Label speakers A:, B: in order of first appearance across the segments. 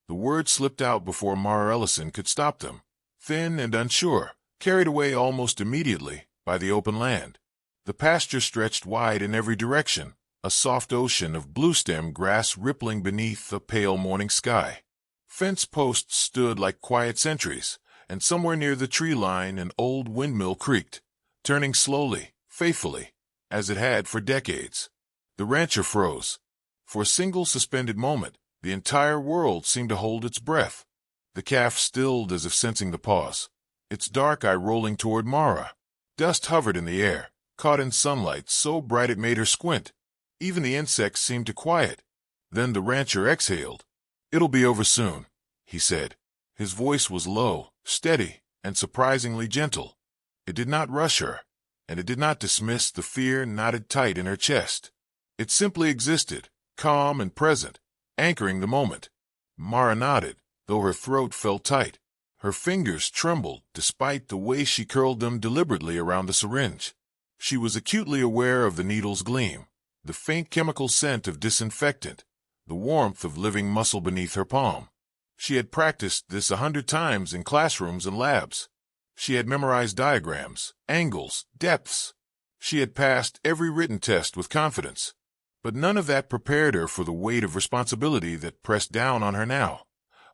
A: The words slipped out before Mara Ellison could stop them. Thin and unsure, carried away almost immediately by the open land. The pasture stretched wide in every direction, a soft ocean of blue-stem grass rippling beneath a pale morning sky. Fence posts stood like quiet sentries, and somewhere near the tree line an old windmill creaked, turning slowly, faithfully, as it had for decades. The rancher froze. For a single suspended moment, the entire world seemed to hold its breath. The calf stilled as if sensing the pause, its dark eye rolling toward Mara. Dust hovered in the air, caught in sunlight so bright it made her squint. Even the insects seemed to quiet. Then the rancher exhaled. "It'll be over soon," he said. His voice was low, steady, and surprisingly gentle. It did not rush her, and it did not dismiss the fear knotted tight in her chest. It simply existed, calm and present, anchoring the moment. Mara nodded, though her throat felt tight. Her fingers trembled despite the way she curled them deliberately around the syringe. She was acutely aware of the needle's gleam, the faint chemical scent of disinfectant, the warmth of living muscle beneath her palm. She had practiced this 100 times in classrooms and labs. She had memorized diagrams, angles, depths. She had passed every written test with confidence. But none of that prepared her for the weight of responsibility that pressed down on her now,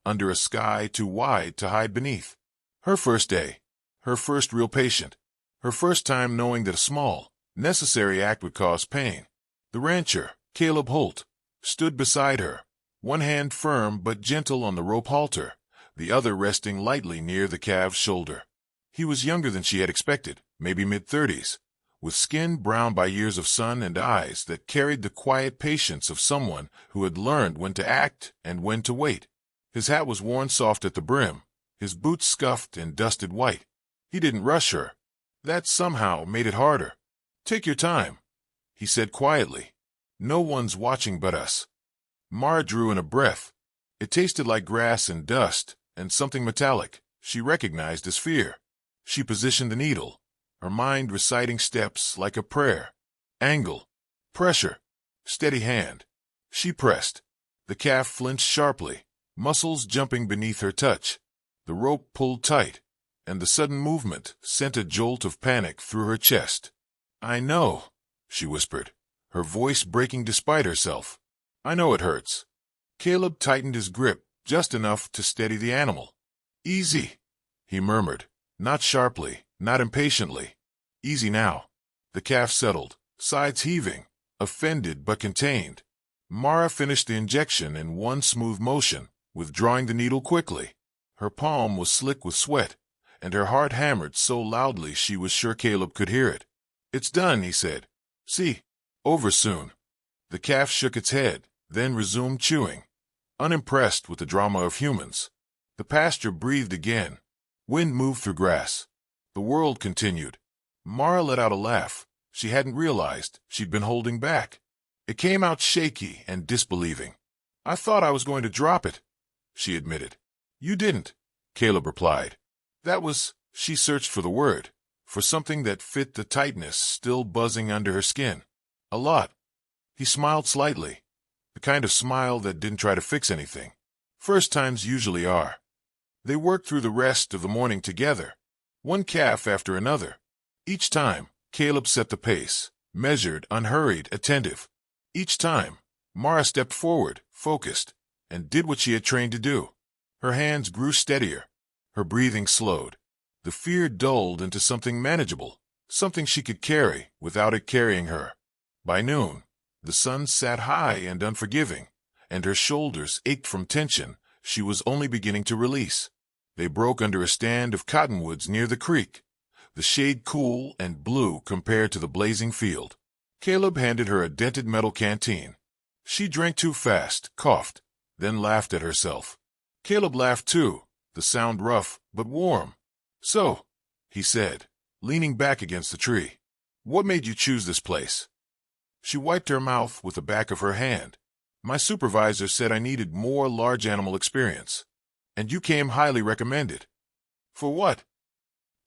A: under a sky too wide to hide beneath. Her first day, her first real patient, her first time knowing that a small, necessary act would cause pain. The rancher, Caleb Holt, stood beside her, one hand firm but gentle on the rope halter, the other resting lightly near the calf's shoulder. He was younger than she had expected, maybe mid-30s, with skin browned by years of sun and eyes that carried the quiet patience of someone who had learned when to act and when to wait. His hat was worn soft at the brim, his boots scuffed and dusted white. He didn't rush her. That somehow made it harder. "Take your time," he said quietly. "No one's watching but us." Mara drew in a breath. It tasted like grass and dust, and something metallic she recognized as fear. She positioned the needle, her mind reciting steps like a prayer. Angle, pressure, steady hand. She pressed. The calf flinched sharply, muscles jumping beneath her touch. The rope pulled tight, and the sudden movement sent a jolt of panic through her chest. "I know," she whispered, her voice breaking despite herself. "I know it hurts." Caleb tightened his grip just enough to steady the animal. "Easy," he murmured, not sharply, not impatiently. "Easy now." The calf settled, sides heaving, offended but contained. Mara finished the injection in one smooth motion, withdrawing the needle quickly. Her palm was slick with sweat, and her heart hammered so loudly she was sure Caleb could hear it. "It's done," he said. "See, over soon." The calf shook its head, then resumed chewing, unimpressed with the drama of humans. The pasture breathed again. Wind moved through grass. The world continued. Mara let out a laugh. She hadn't realized she'd been holding back. It came out shaky and disbelieving. "I thought I was going to drop it," she admitted. "You didn't," Caleb replied. That was, she searched for the word, for something that fit the tightness still buzzing under her skin. "A lot." He smiled slightly, the kind of smile that didn't try to fix anything. First times usually are. They worked through the rest of the morning together, one calf after another. Each time, Caleb set the pace, measured, unhurried, attentive. Each time, Mara stepped forward, focused, and did what she had trained to do. Her hands grew steadier. Her breathing slowed. The fear dulled into something manageable, something she could carry without it carrying her. By noon, the sun sat high and unforgiving, and her shoulders ached from tension she was only beginning to release. They broke under a stand of cottonwoods near the creek, the shade cool and blue compared to the blazing field. Caleb handed her a dented metal canteen. She drank too fast, coughed, then laughed at herself. Caleb laughed too, the sound rough but warm. "So," he said, leaning back against the tree, "what made you choose this place?" She wiped her mouth with the back of her hand. "My supervisor said I needed more large animal experience. And you came highly recommended." "For what?"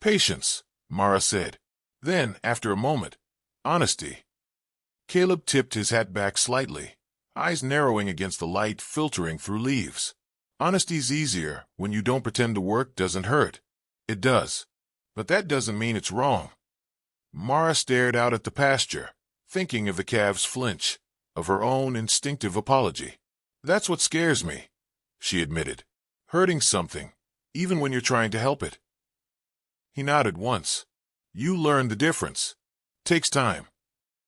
A: "Patience," Mara said. Then, after a moment, "Honesty." Caleb tipped his hat back slightly, eyes narrowing against the light filtering through leaves. Honesty's easier when you don't pretend the work doesn't hurt. It does. But that doesn't mean it's wrong. Mara stared out at the pasture, thinking of the calves' flinch, of her own instinctive apology. That's what scares me, she admitted. Hurting something, even when you're trying to help it. He nodded once. You learn the difference. Takes time.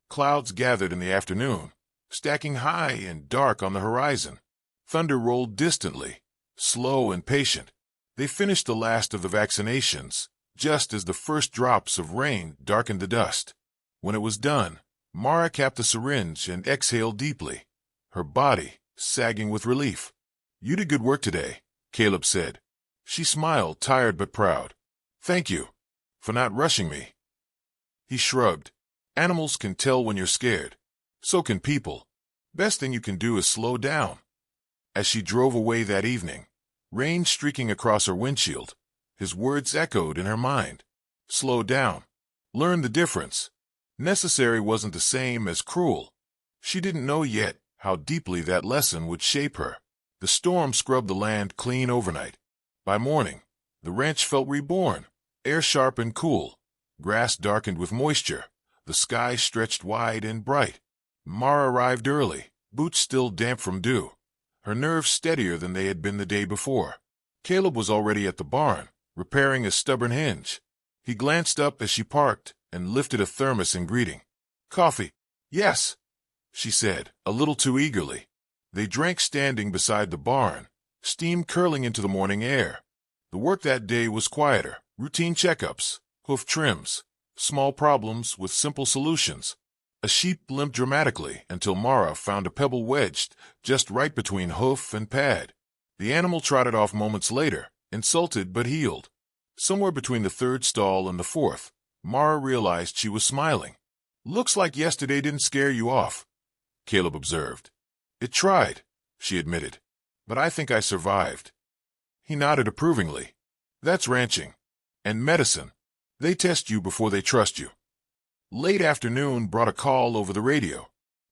A: Clouds gathered in the afternoon, stacking high and dark on the horizon. Thunder rolled distantly, slow and patient. They finished the last of the vaccinations, just as the first drops of rain darkened the dust. When it was done, Mara capped the syringe and exhaled deeply, her body sagging with relief. You did good work today, Caleb said. She smiled, tired but proud. Thank you for not rushing me. He shrugged. Animals can tell when you're scared. So can people. Best thing you can do is slow down. As she drove away that evening, rain streaking across her windshield, his words echoed in her mind. Slow down. Learn the difference. Necessary wasn't the same as cruel. She didn't know yet how deeply that lesson would shape her. The storm scrubbed the land clean overnight. By morning, the ranch felt reborn, air sharp and cool, grass darkened with moisture, the sky stretched wide and bright. Mara arrived early, boots still damp from dew, her nerves steadier than they had been the day before. Caleb was already at the barn, repairing a stubborn hinge. He glanced up as she parked and lifted a thermos in greeting. Coffee? Yes, she said, a little too eagerly. They drank standing beside the barn, steam curling into the morning air. The work that day was quieter, routine checkups, hoof trims, small problems with simple solutions. A sheep limped dramatically until Mara found a pebble wedged just right between hoof and pad. The animal trotted off moments later, insulted but healed. Somewhere between the third stall and the fourth, Mara realized she was smiling. Looks like yesterday didn't scare you off, Caleb observed. It tried, she admitted, but I think I survived. He nodded approvingly. That's ranching. And medicine. They test you before they trust you. Late afternoon brought a call over the radio.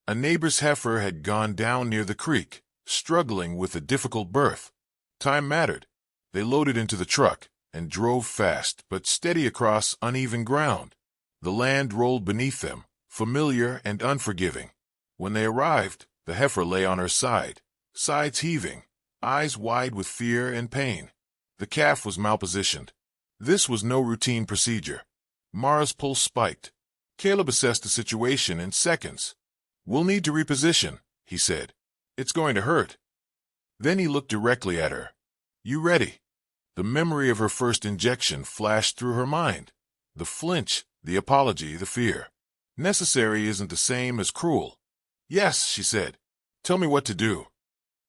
A: A neighbor's heifer had gone down near the creek, struggling with a difficult birth. Time mattered. They loaded into the truck and drove fast but steady across uneven ground. The land rolled beneath them, familiar and unforgiving. When they arrived, the heifer lay on her side, sides heaving, eyes wide with fear and pain. The calf was malpositioned. This was no routine procedure. Mara's pulse spiked. Caleb assessed the situation in seconds. We'll need to reposition, he said. It's going to hurt. Then he looked directly at her. You ready? The memory of her first injection flashed through her mind. The flinch, the apology, the fear. Necessary isn't the same as cruel. Yes, she said. Tell me what to do.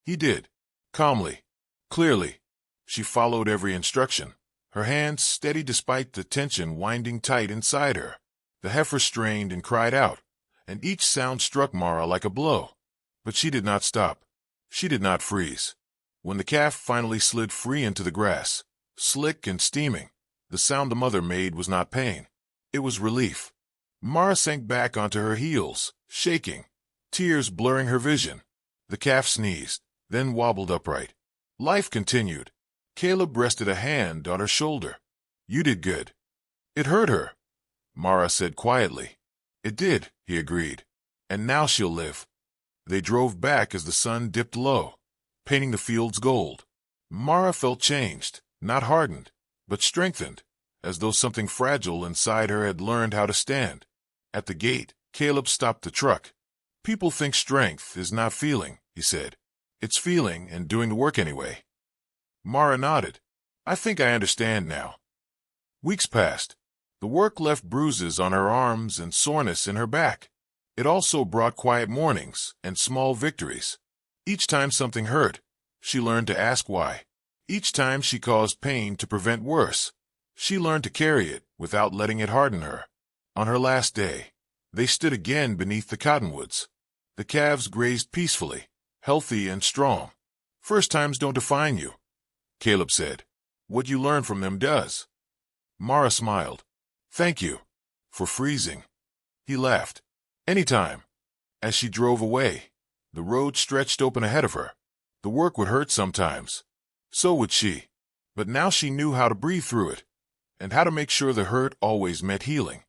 A: He did. Calmly. Clearly. She followed every instruction, her hands steady despite the tension winding tight inside her. The heifer strained and cried out, and each sound struck Mara like a blow. But she did not stop. She did not freeze. When the calf finally slid free into the grass, slick and steaming, the sound the mother made was not pain. It was relief. Mara sank back onto her heels, shaking, tears blurring her vision. The calf sneezed, then wobbled upright. Life continued. Caleb rested a hand on her shoulder. You did good. It hurt her, Mara said quietly. It did, he agreed. And now she'll live. They drove back as the sun dipped low, painting the fields gold. Mara felt changed, not hardened, but strengthened, as though something fragile inside her had learned how to stand. At the gate, Caleb stopped the truck. People think strength is not feeling, he said. It's feeling and doing the work anyway. Mara nodded. I think I understand now. Weeks passed. The work left bruises on her arms and soreness in her back. It also brought quiet mornings and small victories. Each time something hurt, she learned to ask why. Each time she caused pain to prevent worse, she learned to carry it without letting it harden her. On her last day, they stood again beneath the cottonwoods. The calves grazed peacefully, healthy and strong. First times don't define you, Caleb said. What you learn from them does. Mara smiled. Thank you for freezing. He laughed. Anytime. As she drove away, the road stretched open ahead of her. The work would hurt sometimes, So would she. But now she knew how to breathe through it, and how to make sure the hurt always meant healing.